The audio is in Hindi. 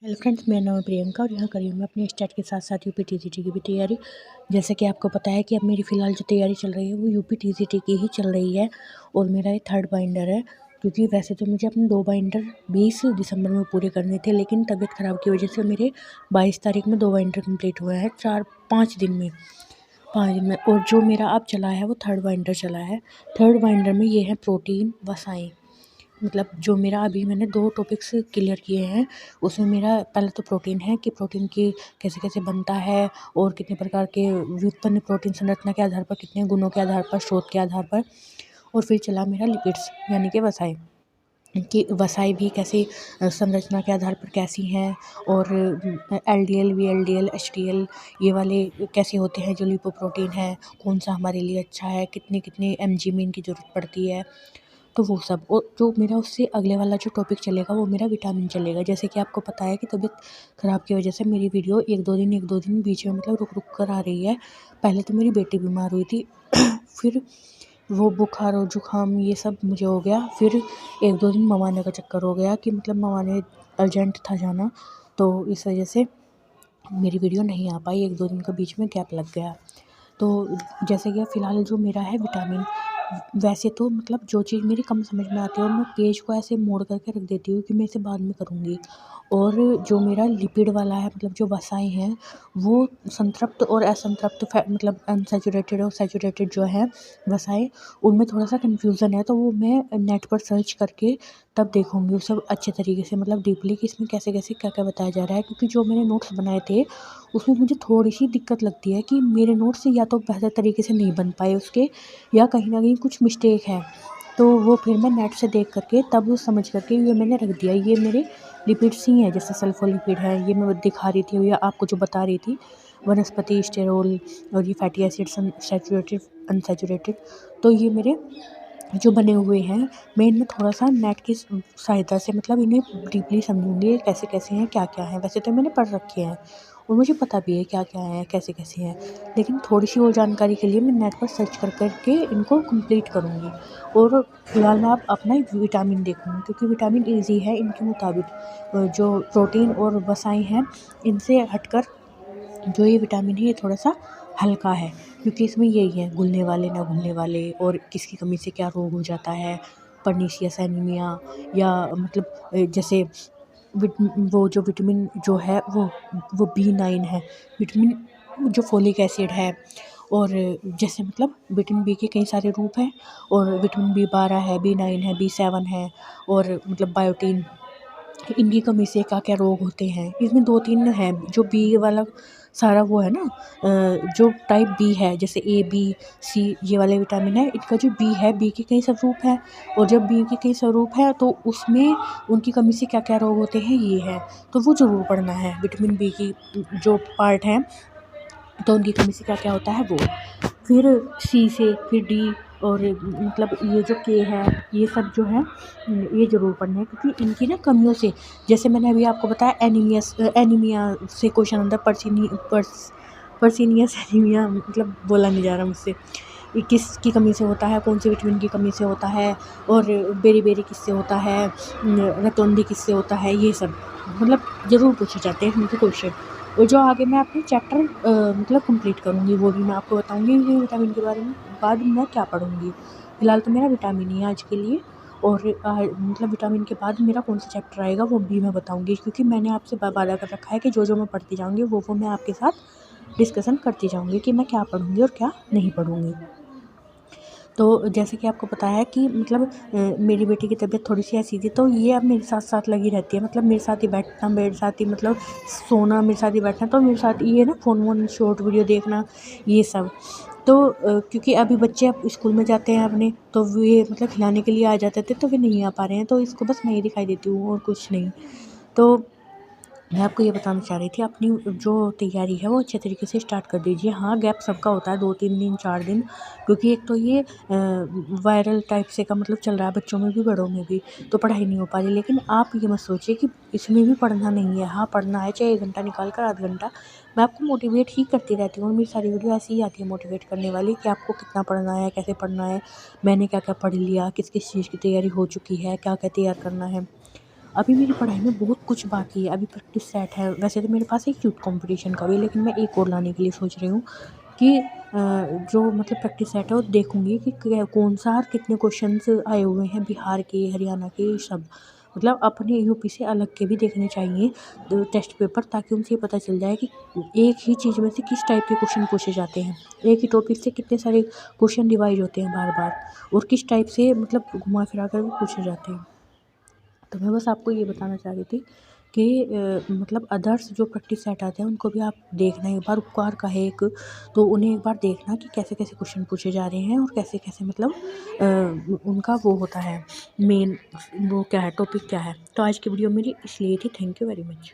हेलो फ्रेंड्स, मेरा नाम है प्रियंका और यहाँ कर रही हूँ मैं अपने स्टेट के साथ साथ यूपी टीजीटी की भी तैयारी। जैसे कि आपको पता है कि अब मेरी फ़िलहाल जो तैयारी चल रही है वो यूपी टीजीटी की ही चल रही है और मेरा ये थर्ड बाइंडर है। क्योंकि वैसे तो मुझे अपने 2 बाइंडर 20 दिसंबर में पूरे करने थे, लेकिन तबीयत ख़राब की वजह से मेरे 22 तारीख में 2 बाइंडर कंप्लीट हुए हैं 5 दिन में। और जो मेरा अब चला है वो थर्ड बाइंडर चला है। थर्ड बाइंडर में ये है प्रोटीन वसाएँ। मतलब जो मेरा अभी मैंने 2 टॉपिक्स क्लियर किए हैं, उसमें मेरा पहले तो प्रोटीन है कि प्रोटीन की कैसे-कैसे बनता है और कितने प्रकार के व्युत्पन्न प्रोटीन संरचना के आधार पर, कितने गुणों के आधार पर, स्रोत के आधार पर। और फिर चला मेरा लिपिड्स यानी कि वसाएँ, कि वसाएँ भी कैसी संरचना के आधार पर कैसी हैं और एलडीएल, वीएलडीएल, एचडीएल ये वाले कैसे होते हैं जो लिपोप्रोटीन है, कौन-सा हमारे लिए अच्छा है, कितने एमजी में इनकी ज़रूरत पड़ती है। तो वो सब, और जो मेरा उससे अगले वाला जो टॉपिक चलेगा वो मेरा विटामिन चलेगा। जैसे कि आपको पता है कि तबीयत ख़राब की वजह से मेरी वीडियो 1-2 दिन बीच में मतलब रुक कर आ रही है। पहले तो मेरी बेटी बीमार हुई थी फिर वो बुखार और ज़ुकाम ये सब मुझे हो गया। फिर 1-2 दिन ममाने का चक्कर हो गया कि मतलब ममाने अर्जेंट था जाना, तो इस वजह से मेरी वीडियो नहीं आ पाई। 1-2 दिन का बीच में गैप लग गया। तो जैसे कि फ़िलहाल जो मेरा है विटामिन, वैसे तो मतलब जो चीज़ मेरी कम समझ में आती है और मैं पेज को ऐसे मोड़ करके रख देती हूँ कि मैं इसे बाद में करूँगी। और जो मेरा लिपिड वाला है, मतलब जो वसाएँ हैं, वो संतृप्त और असंतृप्त मतलब अनसैचुरेटेड और सैचुरेटेड जो है वसाएँ, उनमें थोड़ा-सा कन्फ्यूज़न है। तो वो मैं नेट पर सर्च करके तब देखूँगी उसे अच्छे तरीके से, मतलब डीपली, कि इसमें कैसे-कैसे क्या-क्या बताया जा रहा है। क्योंकि जो मैंने नोट्स बनाए थे उसमें मुझे थोड़ी-सी दिक्कत लगती है कि मेरे नोट्स या तो बेहतर तरीके से नहीं बन पाए उसके, या कहीं न कहीं कुछ मिस्टेक है। तो वो फिर मैं नेट से देख करके तब वो समझ करके ये मैंने रख दिया। ये मेरे लिपिड्स ही हैं, जैसे सल्फोलिपिड है, ये मैं दिखा रही थी या आपको जो बता रही थी, वनस्पति स्टेरोल और ये फैटी एसिड्स सैचुरेटेड, अनसैचुरेटेड। तो ये मेरे जो बने हुए हैं, मैं इनमें थोड़ा-सा नेट की सहायता से मतलब इन्हें डीपली समझूँगी, ये कैसे-कैसे हैं, क्या-क्या हैं। वैसे तो मैंने पढ़ रखे हैं और मुझे पता भी है क्या-क्या हैं, कैसे-कैसे हैं। लेकिन थोड़ी-सी और जानकारी के लिए मैं नेट पर सर्च कर के इनको कंप्लीट करूँगी। और फिलहाल मैं अब अपना विटामिन देखूँगी, क्योंकि विटामिन ईज़ी है इनके मुताबिक। जो प्रोटीन और वसाएँ हैं, इनसे हटकर जो ये विटामिन है ये थोड़ा-सा हल्का है, क्योंकि इसमें यही है, घुलने वाले, ना घुलने वाले, और किसकी कमी से क्या रोग हो जाता है, पर्नीशियस एनीमिया, या मतलब जैसे वो जो विटामिन जो है वो बी9 है, विटामिन जो फोलिक एसिड है। और जैसे मतलब विटामिन बी के कई सारे रूप हैं, और विटामिन बी12 है, बी9 है, बी7 है, और मतलब बायोटीन, इनकी कमी से क्या-क्या रोग होते हैं। इसमें 2-3 हैं, जो बी वाला सारा वो है ना, जो टाइप बी है, जैसे ए, बी, सी ये वाले विटामिन है, इनका जो बी है, बी के कई स्वरूप हैं, और जब बी के कई स्वरूप हैं तो उसमें उनकी कमी से क्या-क्या रोग होते हैं ये है। तो वो ज़रूर पढ़ना है, विटामिन बी की जो पार्ट हैं, तो उनकी कमी से क्या-क्या होता है वो। फिर सी से फिर डी, और मतलब ये जो के है, ये सब जो है ये ज़रूर पढ़ना है, क्योंकि इनकी ना कमियों से, जैसे मैंने अभी आपको बताया एनीमिया से क्वेश्चन आता है, पर्सीनियस एनीमिया, मतलब बोला नहीं जा रहा मुझसे। ये किसकी कमी से होता है, कौन से विटामिन की कमी से होता है, और बेरी-बेरी किससे होता है, रतौंधी किससे होता है, ये सब मतलब ज़रूर पूछे जाते हैं इनके क्वेश्चन। और जो आगे मैं अपने चैप्टर मतलब कंप्लीट करूँगी वो भी मैं आपको बताऊँगी कि विटामिन के बारे में बाद में मैं क्या पढ़ूँगी। फ़िलहाल तो मेरा विटामिन ही है आज के लिए, और मतलब विटामिन के बाद मेरा कौन सा चैप्टर आएगा वो भी मैं बताऊँगी, क्योंकि मैंने आपसे वादा कर रखा है कि जो मैं पढ़ती जाऊँगी वो मैं आपके साथ डिस्कशन करती जाऊँगी कि मैं क्या पढ़ूँगी और क्या नहीं पढ़ूँगी। तो जैसे कि आपको पता है कि मतलब मेरी बेटी की तबीयत थोड़ी-सी ऐसी थी, तो ये अब मेरे साथ-साथ लगी रहती है। मतलब मेरे साथ ही बैठना, मेरे साथ ही मतलब सोना, मेरे साथ ही बैठना, तो मेरे साथ ये ना फ़ोन-वोन शॉर्ट वीडियो देखना, ये सब। तो क्योंकि अभी बच्चे अब स्कूल में जाते हैं अपने, तो ये मतलब खिलाने के लिए आ जाते थे, तो वे नहीं आ पा रहे हैं, तो इसको बस मैं ही दिखाई देती हूँ और कुछ नहीं। तो मैं आपको ये बताना चाह रही थी, अपनी जो तैयारी है वो अच्छे तरीके से स्टार्ट कर दीजिए। हाँ, गैप सबका होता है 2-3 दिन, 4 दिन, क्योंकि एक तो ये वायरल टाइप से का मतलब चल रहा है बच्चों में भी, बड़ों में भी, तो पढ़ाई नहीं हो पा रही। लेकिन आप ये मत सोचिए कि इसमें भी पढ़ना नहीं है। हाँ, पढ़ना है, चाहे 1 घंटा निकाल कर, आधा घंटा। मैं आपको मोटिवेट ही करती रहती हूँ, और मेरी सारी वीडियो ऐसी ही आती है मोटिवेट करने वाली, कि आपको कितना पढ़ना है, कैसे पढ़ना है, मैंने क्या-क्या पढ़ लिया, किस-किस चीज़ की तैयारी हो चुकी है, क्या-क्या तैयार करना है। अभी मेरी पढ़ाई में बहुत कुछ बाकी है, अभी प्रैक्टिस सेट है। वैसे तो मेरे पास एक क्यूट कॉम्पिटिशन का भी, लेकिन मैं एक और लाने के लिए सोच रही हूँ कि जो मतलब प्रैक्टिस सेट है वो देखूँगी कि कौन सा और कितने क्वेश्चंस आए हुए हैं बिहार के, हरियाणा के, सब मतलब अपने यूपी से अलग के भी देखने चाहिए टेस्ट पेपर, ताकि उनसे ये पता चल जाए कि एक ही चीज़ में से किस टाइप के क्वेश्चन पूछे जाते हैं, एक ही टॉपिक से कितने सारे क्वेश्चन रिवाइज होते हैं बार बार, और किस टाइप से मतलब घुमा फिरा कर भी पूछे जाते हैं। तो मैं बस आपको ये बताना चाह रही थी कि मतलब अदर्स जो प्रैक्टिस सेट आते हैं उनको भी आप देखना एक बार, उपकार का है एक, तो उन्हें एक बार देखना कि कैसे कैसे क्वेश्चन पूछे जा रहे हैं और कैसे कैसे मतलब उनका वो होता है मेन, वो क्या है टॉपिक क्या है। तो आज की वीडियो मेरी इसलिए थी। Thank you very much.